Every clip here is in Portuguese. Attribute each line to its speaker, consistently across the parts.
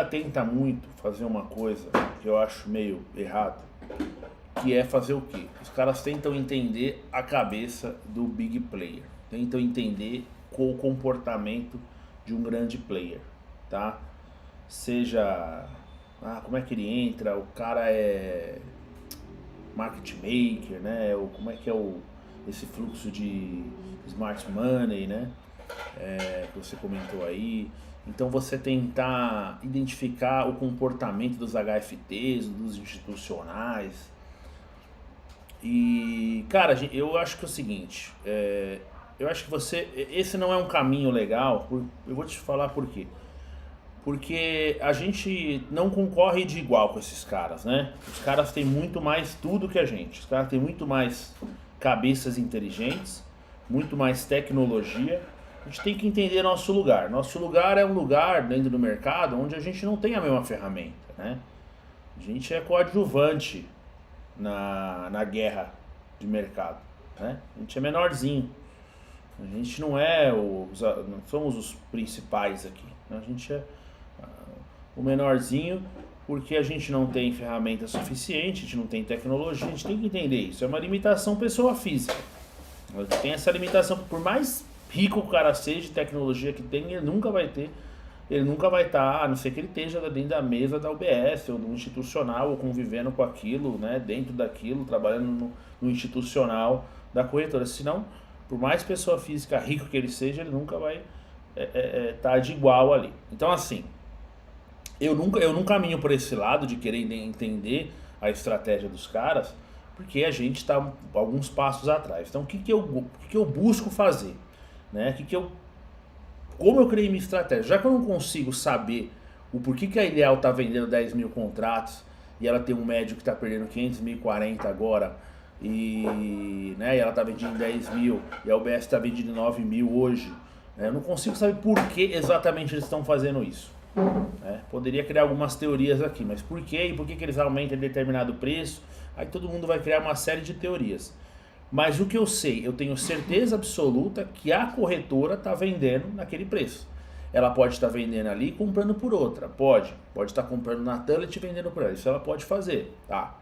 Speaker 1: tenta muito fazer uma coisa que eu acho meio errado, que é fazer o quê? Os caras tentam entender a cabeça do big player, tentam entender o comportamento de um grande player, tá? Seja, como é que ele entra, o cara é market maker, né? Como é que é esse fluxo de smart money, né? Que você comentou aí. Então você tentar identificar o comportamento dos HFTs, dos institucionais. E, cara, eu acho que é o seguinte, eu acho que esse não é um caminho legal, eu vou te falar por quê. Porque a gente não concorre de igual com esses caras, né? Os caras têm muito mais tudo que a gente. Os caras têm muito mais cabeças inteligentes, muito mais tecnologia. A gente tem que entender nosso lugar. Nosso lugar é um lugar dentro do mercado onde a gente não tem a mesma ferramenta, né? A gente é coadjuvante na guerra de mercado, né? A gente é menorzinho. A gente não somos os principais aqui, né? A gente é o menorzinho porque a gente não tem ferramenta suficiente, a gente não tem tecnologia, a gente tem que entender isso. É uma limitação pessoa física. Tem essa limitação, por mais rico o cara seja de tecnologia que tem, ele nunca vai estar, a não ser que ele esteja dentro da mesa da UBS ou do institucional, ou convivendo com aquilo, né, dentro daquilo, trabalhando no institucional da corretora. Senão, por mais pessoa física rico que ele seja, ele nunca vai estar de igual ali. Então, assim, eu não caminho por esse lado de querer entender a estratégia dos caras, porque a gente está alguns passos atrás. Então, o que eu busco fazer? Né? Como eu criei minha estratégia? Já que eu não consigo saber o porquê que a Ideal está vendendo 10 mil contratos e ela tem um médio que está perdendo 500.040 agora, né, e ela está vendendo 10 mil e a UBS está vendendo 9 mil hoje, né? Eu não consigo saber por que exatamente eles estão fazendo isso. Poderia criar algumas teorias aqui, mas por quê? E por que eles aumentam em determinado preço? Aí todo mundo vai criar uma série de teorias. Mas o que eu sei, eu tenho certeza absoluta que a corretora está vendendo naquele preço. Ela pode estar vendendo ali e comprando por outra. Pode estar comprando na Tullet e vendendo por ela. Isso ela pode fazer, tá?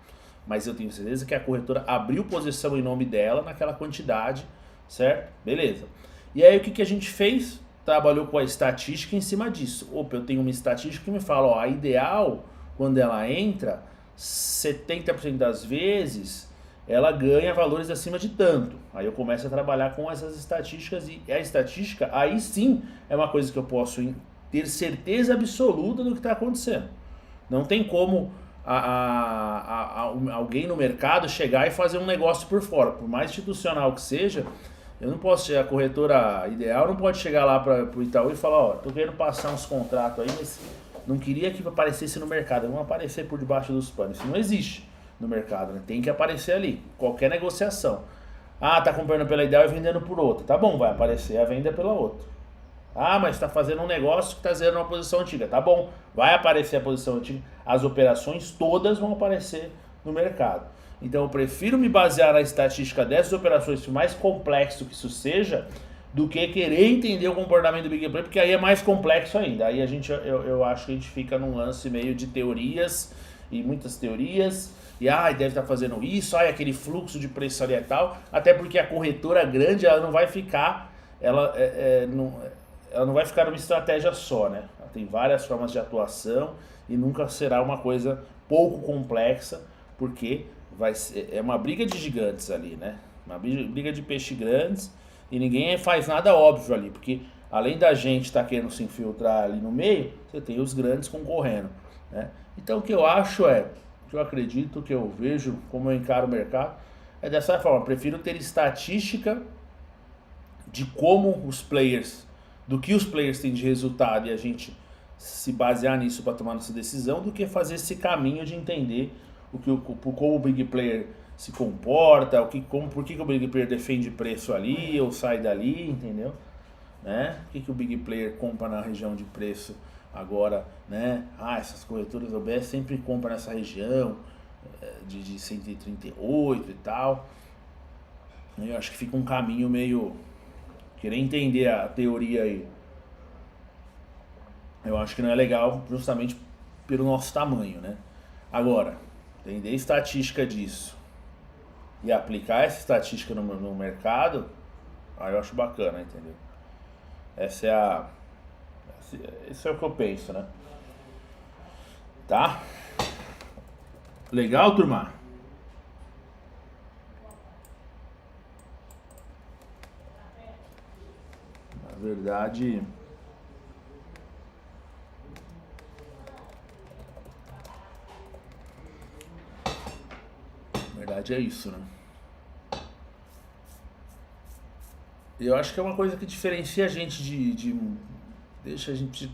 Speaker 1: Mas eu tenho certeza que a corretora abriu posição em nome dela naquela quantidade, certo? Beleza. E aí o que a gente fez? Trabalhou com a estatística em cima disso. Opa, eu tenho uma estatística que me fala, ó, a Ideal, quando ela entra, 70% das vezes ela ganha valores acima de tanto. Aí eu começo a trabalhar com essas estatísticas e a estatística, aí sim, é uma coisa que eu posso ter certeza absoluta do que está acontecendo. Não tem como alguém no mercado chegar e fazer um negócio por fora. Por mais institucional que seja, eu não posso, a corretora Ideal não pode chegar lá para o Itaú e falar, ó, tô querendo passar uns contratos aí, mas não queria que aparecesse no mercado, vão aparecer por debaixo dos panos. Isso não existe no mercado, né? Tem que aparecer ali, qualquer negociação. Tá comprando pela Ideal e vendendo por outra. Tá bom, vai aparecer a venda pela outra. Mas tá fazendo um negócio que tá zerando uma posição antiga. Tá bom, vai aparecer a posição antiga. As operações todas vão aparecer no mercado. Então eu prefiro me basear na estatística dessas operações, por mais complexo que isso seja, do que querer entender o comportamento do Big Player, porque aí é mais complexo ainda. Aí eu acho que a gente fica num lance meio de teorias, e muitas teorias, e deve estar fazendo isso, aquele fluxo de preço ali e tal, até porque a corretora grande, ela não vai ficar, ela não vai ficar numa estratégia só, né? Ela tem várias formas de atuação e nunca será uma coisa pouco complexa, porque é uma briga de gigantes ali, né? Uma briga de peixe grandes e ninguém faz nada óbvio ali, porque além da gente estar querendo se infiltrar ali no meio, você tem os grandes concorrendo, né? Então o que eu acho o que eu acredito, o que eu vejo, como eu encaro o mercado, é dessa forma. Eu prefiro ter estatística de como os players, do que os players têm de resultado e a gente se basear nisso para tomar nossa decisão, do que fazer esse caminho de entender como o big player se comporta, por que o big player defende preço ali ou sai dali, entendeu? Né? O que o big player compra na região de preço agora, né? Essas corretoras OBS sempre compram nessa região de 138 e tal. Eu acho que fica um caminho meio... Querer entender a teoria aí, eu acho que não é legal, justamente pelo nosso tamanho, né? Agora, entender a estatística disso e aplicar essa estatística no mercado, aí eu acho bacana, entendeu? Essa é a. Isso é o que eu penso, né? Tá? Legal, turma? Na verdade. Na verdade é isso, né? Eu acho que é uma coisa que diferencia a gente deixa a gente.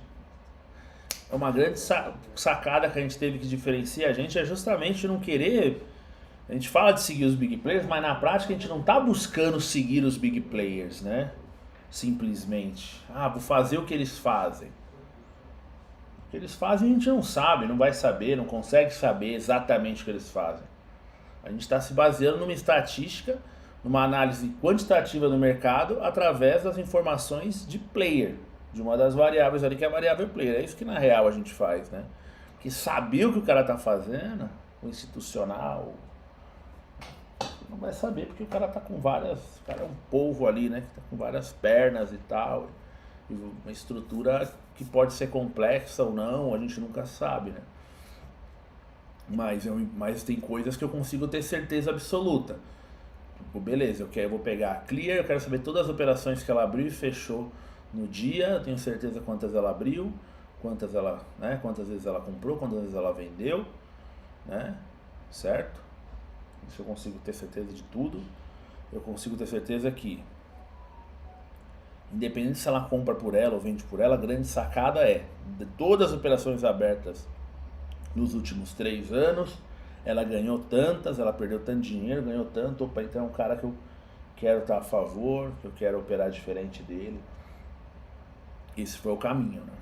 Speaker 1: É uma grande sacada que a gente teve que diferenciar a gente é justamente não querer. A gente fala de seguir os big players, mas na prática a gente não tá buscando seguir os big players, né? Simplesmente. Ah, vou fazer o que eles fazem. O que eles fazem a gente não sabe, não vai saber, não consegue saber exatamente o que eles fazem. A gente está se baseando numa estatística, numa análise quantitativa do mercado através das informações de player, de uma das variáveis ali que é a variável player. É isso que na real a gente faz, né? Porque saber o que o cara tá fazendo, o institucional, não vai saber porque o cara tá com várias. O cara é um polvo ali, né? Que tá com várias pernas e tal. E uma estrutura que pode ser complexa ou não, a gente nunca sabe, né? Mas tem coisas que eu consigo ter certeza absoluta. Tipo, beleza, eu vou pegar a Clear, eu quero saber todas as operações que ela abriu e fechou no dia, eu tenho certeza quantas ela abriu, quantas vezes ela comprou, quantas vezes ela vendeu, né? Certo? Isso eu consigo ter certeza de tudo. Eu consigo ter certeza que, independente se ela compra por ela ou vende por ela, a grande sacada é, de todas as operações abertas nos últimos 3 anos, ela ganhou tantas, ela perdeu tanto dinheiro, ganhou tanto, opa, então é um cara que eu quero estar a favor, que eu quero operar diferente dele. Esse foi o caminho, né?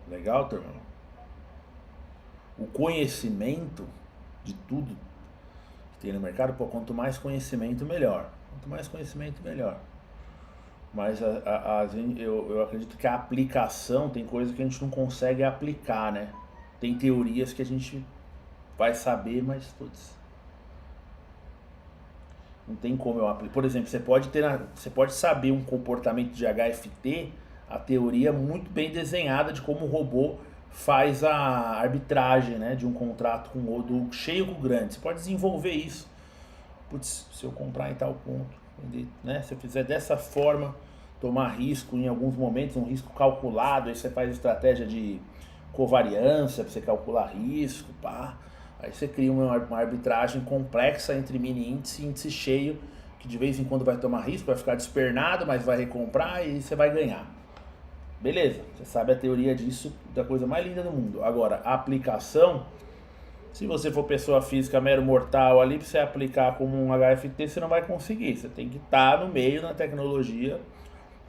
Speaker 1: Legal, turma? O conhecimento de tudo que tem no mercado, pô, quanto mais conhecimento, melhor. Quanto mais conhecimento, melhor. Mas eu acredito que a aplicação tem coisas que a gente não consegue aplicar, né? Tem teorias que a gente vai saber, mas putz, não tem como eu aplicar. Por exemplo, você pode saber um comportamento de HFT, a teoria muito bem desenhada de como o robô faz a arbitragem, né, de um contrato do cheio com o grande. Você pode desenvolver isso. Putz, se eu comprar em tal ponto, né? Se eu fizer dessa forma, tomar risco em alguns momentos, um risco calculado, aí você faz estratégia de covariância para você calcular risco, pá. Aí você cria uma arbitragem complexa entre mini índice e índice cheio, que de vez em quando vai tomar risco, vai ficar despernado, mas vai recomprar e você vai ganhar. Beleza, você sabe a teoria disso, da coisa mais linda do mundo. Agora, a aplicação, se você for pessoa física mero mortal ali, para você aplicar como um HFT, você não vai conseguir. Você tem que estar no meio da tecnologia,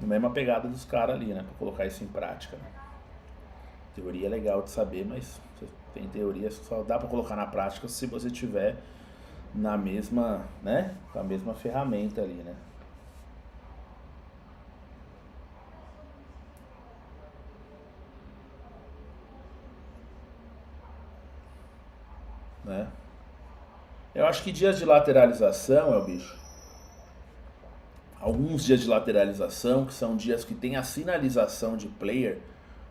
Speaker 1: na mesma pegada dos caras ali, né? Para colocar isso em prática. Né? Teoria é legal de saber, mas tem teoria que só dá para colocar na prática se você tiver na mesma, né? Com a mesma ferramenta ali, né? Eu acho que dias de lateralização, é o bicho. Alguns dias de lateralização, que são dias que tem a sinalização de player,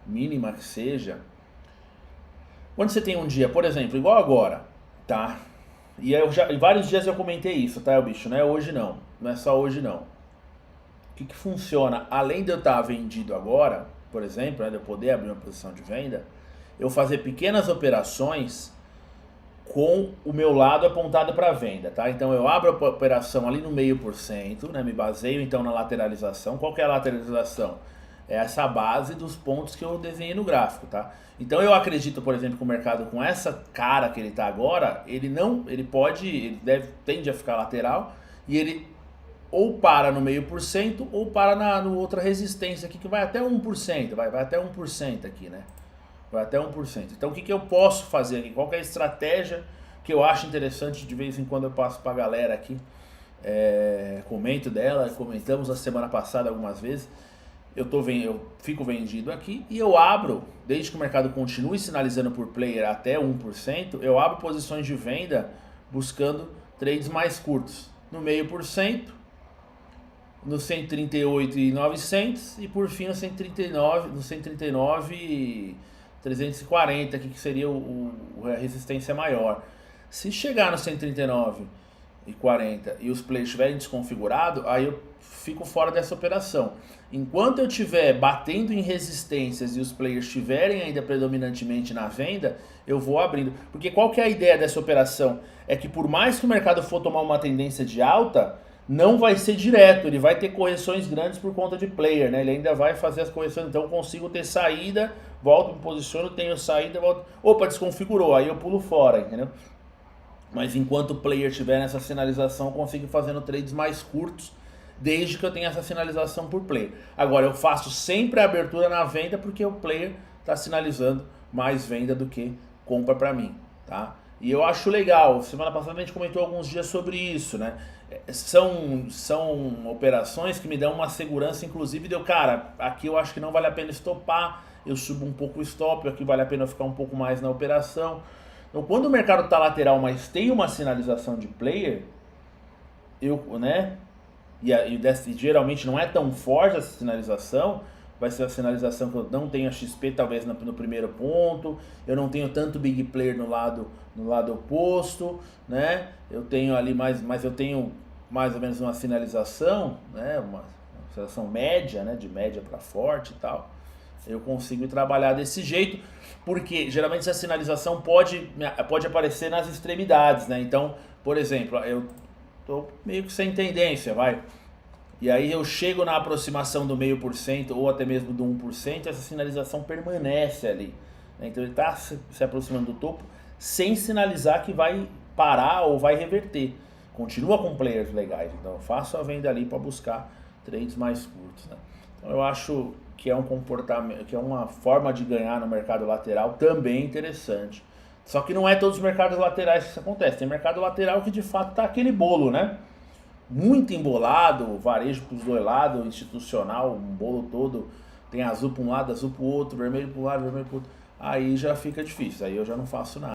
Speaker 1: mínima que seja. Quando você tem um dia, por exemplo, igual agora, tá? E em vários dias eu comentei isso, tá, bicho? Não é hoje não. Não é só hoje não. O que funciona? Além de eu estar vendido agora, por exemplo, né, de eu poder abrir uma posição de venda, eu fazer pequenas operações com o meu lado apontado para venda, tá? Então eu abro a operação ali no 0,5%, né? Me baseio então na lateralização. Qual que é a lateralização? É essa base dos pontos que eu desenhei no gráfico, tá? Então eu acredito, por exemplo, que o mercado com essa cara que ele tá agora, tende a ficar lateral e ele ou para no 0,5% ou para no outra resistência aqui que vai até 1%, vai até 1% aqui, né? Vai até 1%. Então o que eu posso fazer aqui? Qual que é a estratégia que eu acho interessante? De vez em quando eu passo pra galera aqui, comento dela, comentamos a semana passada algumas vezes. eu fico vendido aqui e eu abro, desde que o mercado continue sinalizando por player até 1%, eu abro posições de venda buscando trades mais curtos, no 0,5%, no 138,900 e por fim no 139, no 139,340, que seria a resistência maior. Se chegar no 139,40 e os players estiverem desconfigurados, aí eu fico fora dessa operação. Enquanto eu estiver batendo em resistências e os players estiverem ainda predominantemente na venda, eu vou abrindo. Porque qual que é a ideia dessa operação? É que por mais que o mercado for tomar uma tendência de alta, não vai ser direto, ele vai ter correções grandes por conta de player, né? Ele ainda vai fazer as correções, então eu consigo ter saída, volto, me posiciono, tenho saída, volto. Opa, desconfigurou, aí eu pulo fora, entendeu? Mas enquanto o player estiver nessa sinalização, eu consigo ir fazendo trades mais curtos, desde que eu tenha essa sinalização por player. Agora, eu faço sempre a abertura na venda, porque o player está sinalizando mais venda do que compra para mim, tá? E eu acho legal, semana passada a gente comentou alguns dias sobre isso, né? São operações que me dão uma segurança, inclusive, de eu, cara, aqui eu acho que não vale a pena estopar, eu subo um pouco o stop, aqui vale a pena eu ficar um pouco mais na operação. Então, quando o mercado está lateral, mas tem uma sinalização de player, né? E geralmente não é tão forte essa sinalização, vai ser a sinalização que eu não tenho a XP talvez no primeiro ponto, eu não tenho tanto big player no lado oposto, né? Eu tenho ali mas eu tenho mais ou menos uma sinalização, né? Uma sinalização média, né? De média para forte e tal. Eu consigo trabalhar desse jeito, porque geralmente essa sinalização pode aparecer nas extremidades, né? Então, por exemplo, eu tô meio que sem tendência, vai. E aí eu chego na aproximação do 0,5% ou até mesmo do 1%, essa sinalização permanece ali, né? Então ele está se aproximando do topo sem sinalizar que vai parar ou vai reverter. Continua com players legais, então eu faço a venda ali para buscar trades mais curtos, né? Então eu acho que é um comportamento, que é uma forma de ganhar no mercado lateral também interessante. Só que não é todos os mercados laterais que isso acontece. Tem mercado lateral que de fato tá aquele bolo, né? Muito embolado, varejo para os dois lados, institucional, um bolo todo, tem azul para um lado, azul para o outro, vermelho para um lado, vermelho para o outro. Aí já fica difícil, aí eu já não faço nada.